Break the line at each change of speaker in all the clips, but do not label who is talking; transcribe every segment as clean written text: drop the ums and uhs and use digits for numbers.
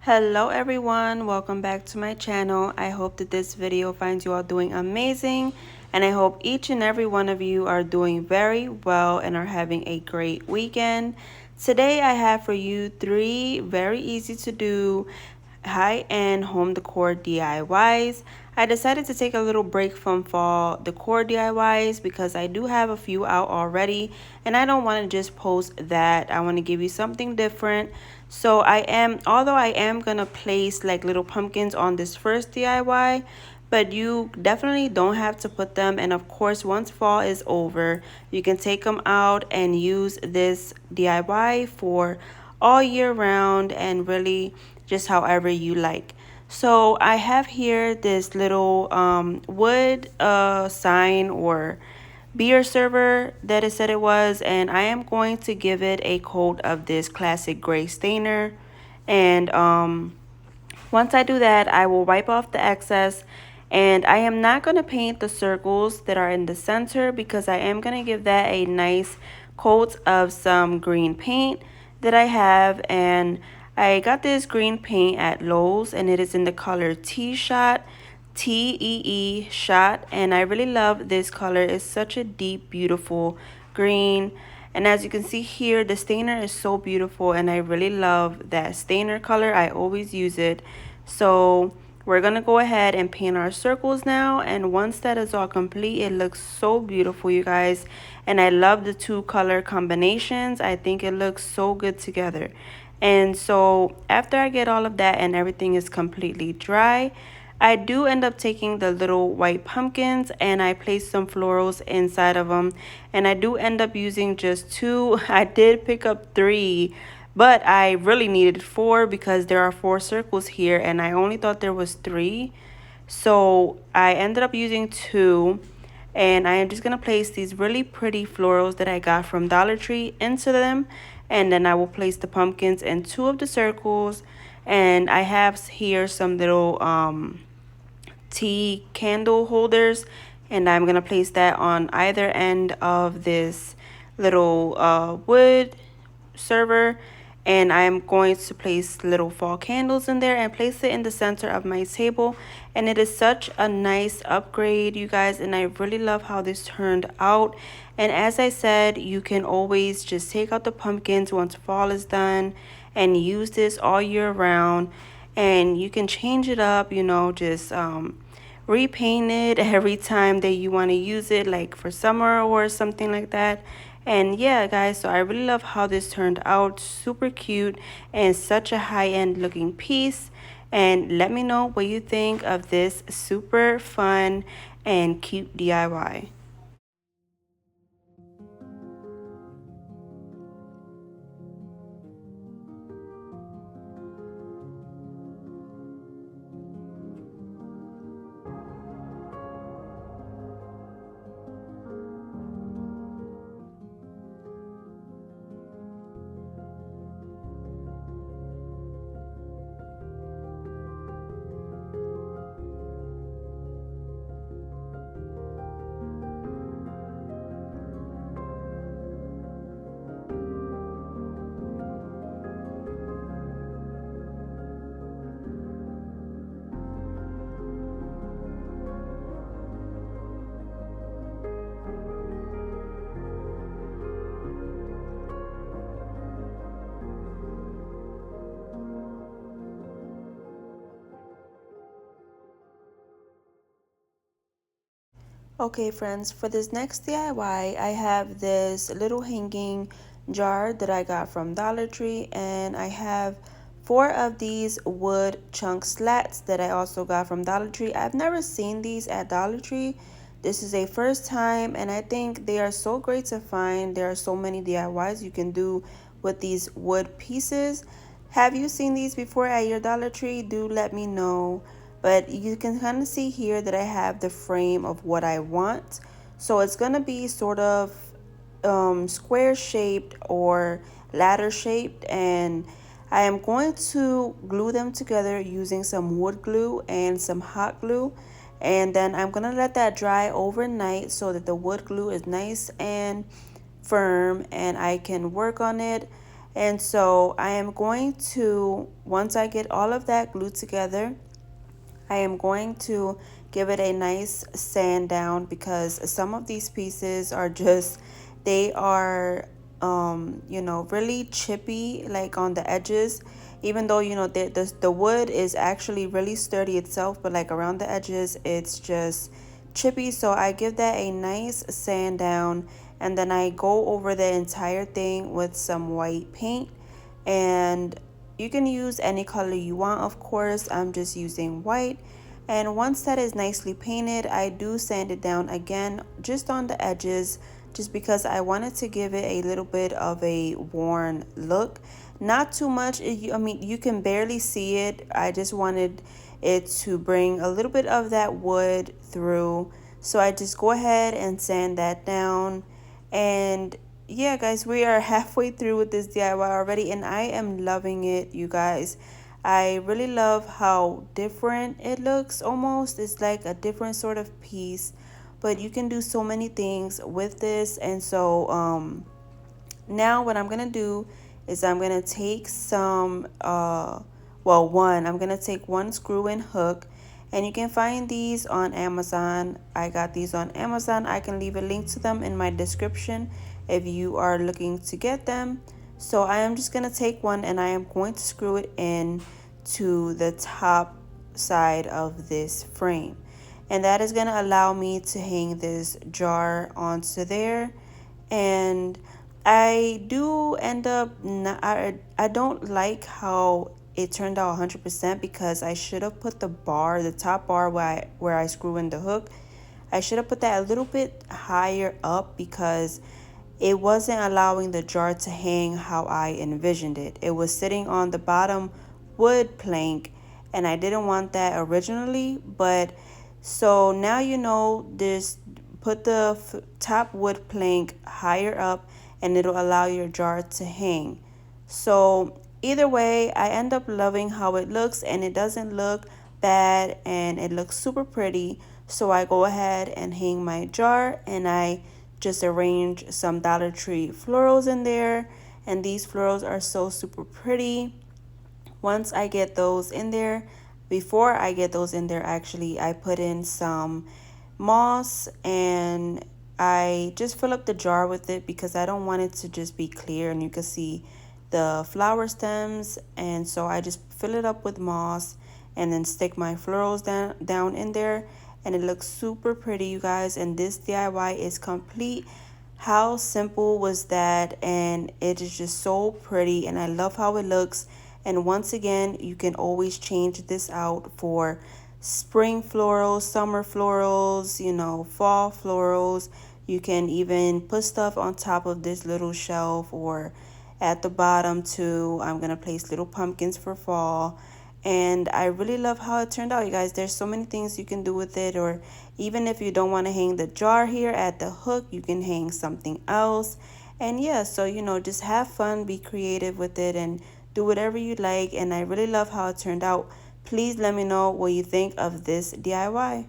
Hello everyone, welcome back to my channel. I hope that this video finds you all doing amazing, and I hope each and every one of you are doing very well and are having a great weekend. Today I have for you 3 very easy to do high-end home decor DIYs. I decided to take a little break from fall decor DIYs because I do have a few out already and I don't want to just post that. I want to give you something different. So although I am gonna place like little pumpkins on this first DIY, but you definitely don't have to put them. And of course, once fall is over, you can take them out and use this DIY for all year round and really just however you like. So I have here this little wood sign or beer server that it said it was, and I am going to give it a coat of this classic gray stainer. And once I do that, I will wipe off the excess, and I am not going to paint the circles that are in the center because I am going to give that a nice coat of some green paint that I have. And I got this green paint at Lowe's and it is in the color T-Shot, T-E-E Shot, and I really love this color. It's such a deep, beautiful green. And as you can see here, the stainer is so beautiful and I really love that stainer color. I always use it. So we're gonna go ahead and paint our circles now, and once that is all complete, it looks so beautiful, you guys. And I love the 2 color combinations. I think it looks so good together. And so after I get all of that and everything is completely dry, I do end up taking the little white pumpkins and I place some florals inside of them, and I do end up using just 2. I did pick up 3, but I really needed 4 because there are 4 circles here and I only thought there was 3. So I ended up using 2, and I am just going to place these really pretty florals that I got from Dollar Tree into them, and then I will place the pumpkins in 2 of the circles. And I have here some little tea candle holders, and I'm going to place that on either end of this little wood server. And I'm going to place little fall candles in there and place it in the center of my table. And it is such a nice upgrade, you guys, and I really love how this turned out. And as I said, you can always just take out the pumpkins once fall is done and use this all year round. And you can change it up, you know, just repaint it every time that you want to use it, like for summer or something like that. And yeah, guys, so I really love how this turned out. Super cute and such a high-end looking piece. And let me know what you think of this super fun and cute DIY. Okay friends, for this next DIY, I have this little hanging jar that I got from Dollar Tree, and I have 4 of these wood chunk slats that I also got from Dollar Tree. I've never seen these at Dollar Tree. This is a first time, and I think they are so great to find. There are so many DIYs you can do with these wood pieces. Have you seen these before at your Dollar Tree? Do let me know. But you can kind of see here that I have the frame of what I want. So it's going to be sort of square shaped or ladder shaped, and I am going to glue them together using some wood glue and some hot glue. And then I'm going to let that dry overnight so that the wood glue is nice and firm and I can work on it. And so I am going to, once I get all of that glued together, I am going to give it a nice sand down, because some of these pieces are just, they are, you know, really chippy, like on the edges. Even though, you know, the wood is actually really sturdy itself, but like around the edges, it's just chippy. So I give that a nice sand down, and then I go over the entire thing with some white paint. And you can use any color you want, of course. I'm just using white. And once that is nicely painted, I do sand it down again, just on the edges, just because I wanted to give it a little bit of a worn look. Not too much. I mean, you can barely see it. I just wanted it to bring a little bit of that wood through. So I just go ahead and sand that down. And yeah, guys, we are halfway through with this DIY already, and I am loving it, you guys. I really love how different it looks. Almost, it's like a different sort of piece, but you can do so many things with this. And so now what I'm gonna do is I'm gonna take some I'm gonna take one screw and hook, and you can find these on Amazon. I got these on Amazon. I can leave a link to them in my description if you are looking to get them. So I am just gonna take one, and I am going to screw it in to the top side of this frame, and that is gonna allow me to hang this jar onto there. And I do end up not, I don't like how it turned out 100%, because I should have put the bar, the top bar where I screw in the hook, I should have put that a little bit higher up, because it wasn't allowing the jar to hang how I envisioned it. It was sitting on the bottom wood plank, and I didn't want that originally. But so now you know, this, put the top wood plank higher up, and it'll allow your jar to hang. So either way, I end up loving how it looks, and it doesn't look bad, and it looks super pretty. So I go ahead and hang my jar, and I just arrange some Dollar Tree florals in there, and these florals are so super pretty. Once I get those in there, before I get those in there, actually, I put in some moss, and I just fill up the jar with it, because I don't want it to just be clear and you can see the flower stems. And so I just fill it up with moss, and then stick my florals down in there, and it looks super pretty, you guys. And this DIY is complete. How simple was that? And it is just so pretty, and I love how it looks. And once again, you can always change this out for spring florals, summer florals, you know, fall florals. You can even put stuff on top of this little shelf, or at the bottom too. I'm gonna place little pumpkins for fall. And I really love how it turned out, you guys. There's so many things you can do with it. Or even if you don't want to hang the jar here at the hook, you can hang something else. And yeah, so you know, just have fun, be creative with it, and do whatever you like. And I really love how it turned out. Please let me know what you think of this DIY.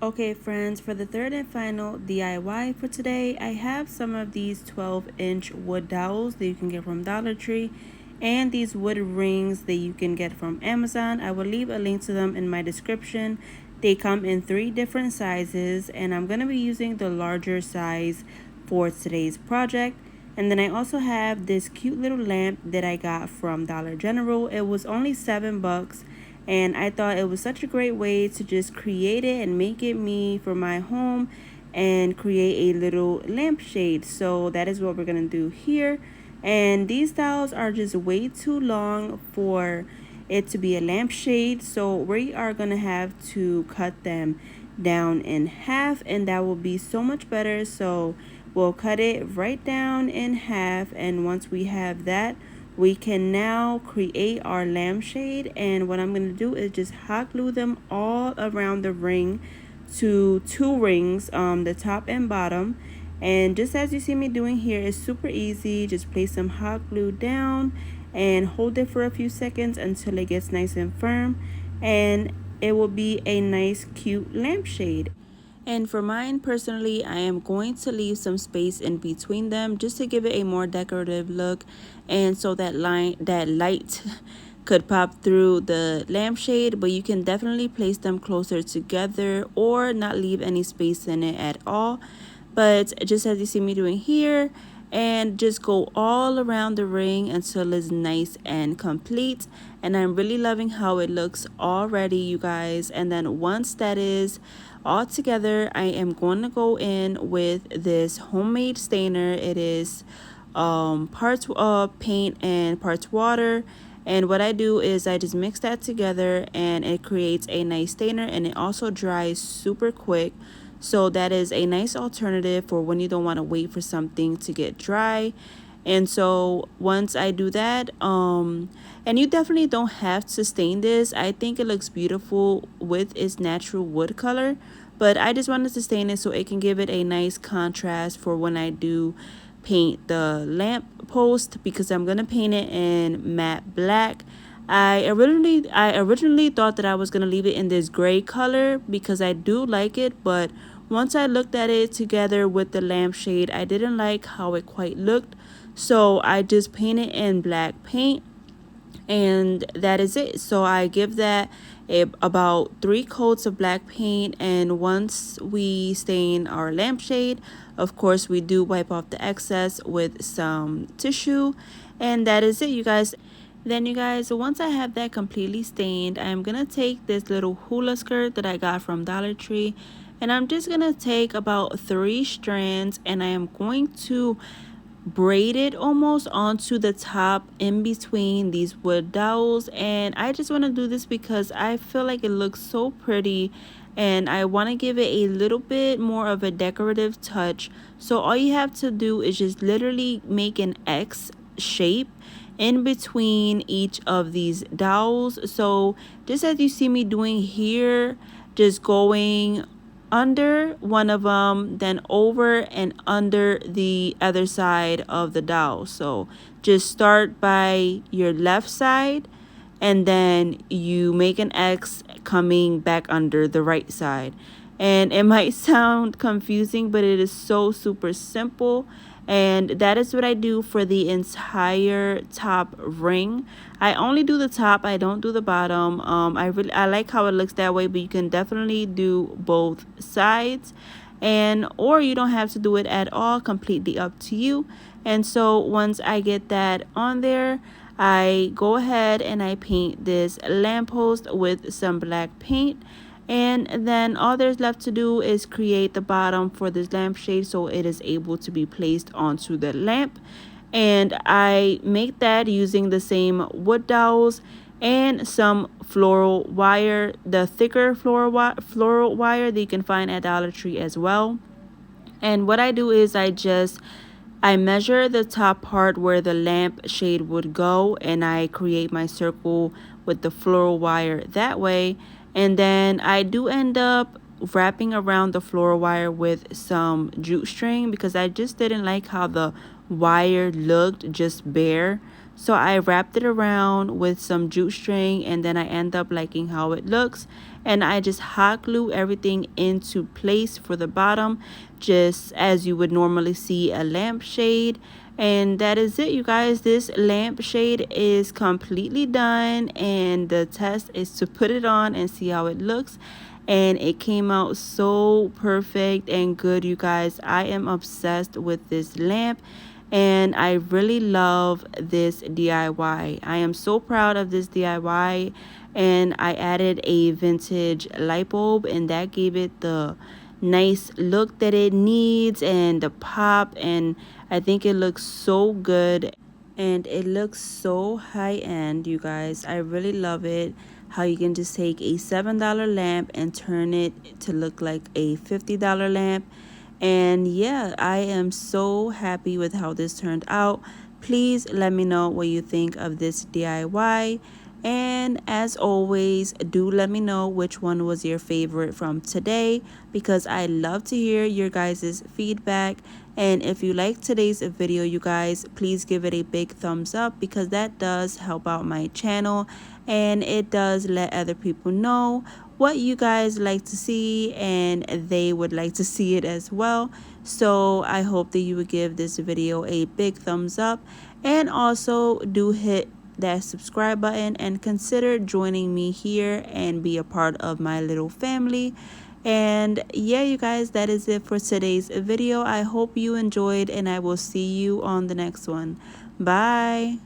Okay, friends, for the third and final DIY for today, I have some of these 12-inch wood dowels that you can get from Dollar Tree, and these wood rings that you can get from Amazon. I will leave a link to them in my description. They come in 3 different sizes, and I'm going to be using the larger size for today's project. And then I also have this cute little lamp that I got from Dollar General. It was only $7, and I thought it was such a great way to just create it and make it me for my home and create a little lampshade. So that is what we're going to do here. And these dowels are just way too long for it to be a lampshade, so we are going to have to cut them down in half, and that will be so much better. So we'll cut it right down in half, and once we have that, we can now create our lampshade. And what I'm going to do is just hot glue them all around the ring to 2 rings, the top and bottom. And just as you see me doing here, it's super easy. Just place some hot glue down and hold it for a few seconds until it gets nice and firm, and it will be a nice cute lampshade. And for mine personally, I am going to leave some space in between them just to give it a more decorative look, and so that light could pop through the lampshade. But you can definitely place them closer together or not leave any space in it at all. But just as you see me doing here, and just go all around the ring until it's nice and complete. And I'm really loving how it looks already, you guys. And then once that is all together, I am going to go in with this homemade stainer. It is parts paint and parts water. And what I do is I just mix that together, and it creates a nice stainer, and it also dries super quick. So that is a nice alternative for when you don't want to wait for something to get dry. And so once I do that, and you definitely don't have to stain this. I think it looks beautiful with its natural wood color, but I just wanted to stain it so it can give it a nice contrast for when I do paint the lamp post, because I'm gonna paint it in matte black. I originally thought that I was gonna leave it in this gray color because I do like it, but once I looked at it together with the lampshade, I didn't like how it quite looked, so I just painted in black paint, and that is it. So I give that about 3 coats of black paint, and once we stain our lampshade, of course we do wipe off the excess with some tissue, and that is it, you guys. Then you guys, once I have that completely stained, I'm gonna take this little hula skirt that I got from Dollar Tree, and I'm just gonna take about 3 strands, and I am going to braid it almost onto the top in between these wood dowels. And I just want to do this because I feel like it looks so pretty, and I want to give it a little bit more of a decorative touch. So all you have to do is just literally make an X shape in between each of these dowels. So just as you see me doing here, just going under one of them, then over and under the other side of the dowel. So just start by your left side, and then you make an X coming back under the right side. And it might sound confusing, but it is so super simple. And that is what I do for the entire top ring. I only do the top, I don't do the bottom. I like how it looks that way, but you can definitely do both sides, and or you don't have to do it at all, completely up to you. And so once I get that on there, I go ahead and I paint this lamppost with some black paint. And then all there's left to do is create the bottom for this lampshade so it is able to be placed onto the lamp. And I make that using the same wood dowels and some floral wire, the thicker floral wire that you can find at Dollar Tree as well. And what I do is I measure the top part where the lamp shade would go, and I create my circle with the floral wire that way. And then I do end up wrapping around the floral wire with some jute string because I just didn't like how the wire looked just bare. So I wrapped it around with some jute string, and then I end up liking how it looks. And I just hot glue everything into place for the bottom, just as you would normally see a lampshade. And that is it, you guys. This lampshade is completely done, and the test is to put it on and see how it looks. and it came out so perfect and good, you guys. I am obsessed with this lamp, and I really love this DIY. I am so proud of this DIY, and I added a vintage light bulb, and that gave it the nice look that it needs and the pop, and I think it looks so good and it looks so high end, you guys. I really love it how you can just take a $7 lamp and turn it to look like a $50 lamp. And yeah, I am so happy with how this turned out. Please let me know what you think of this DIY. And as always, do let me know which one was your favorite from today, because I love to hear your guys' feedback. And if you like today's video, you guys, please give it a big thumbs up, because that does help out my channel and it does let other people know what you guys like to see, and they would like to see it as well. So I hope that you would give this video a big thumbs up, and also do hit that subscribe button and consider joining me here and be a part of my little family. And yeah, you guys, that is it for today's video. I hope you enjoyed, and I will see you on the next one. Bye.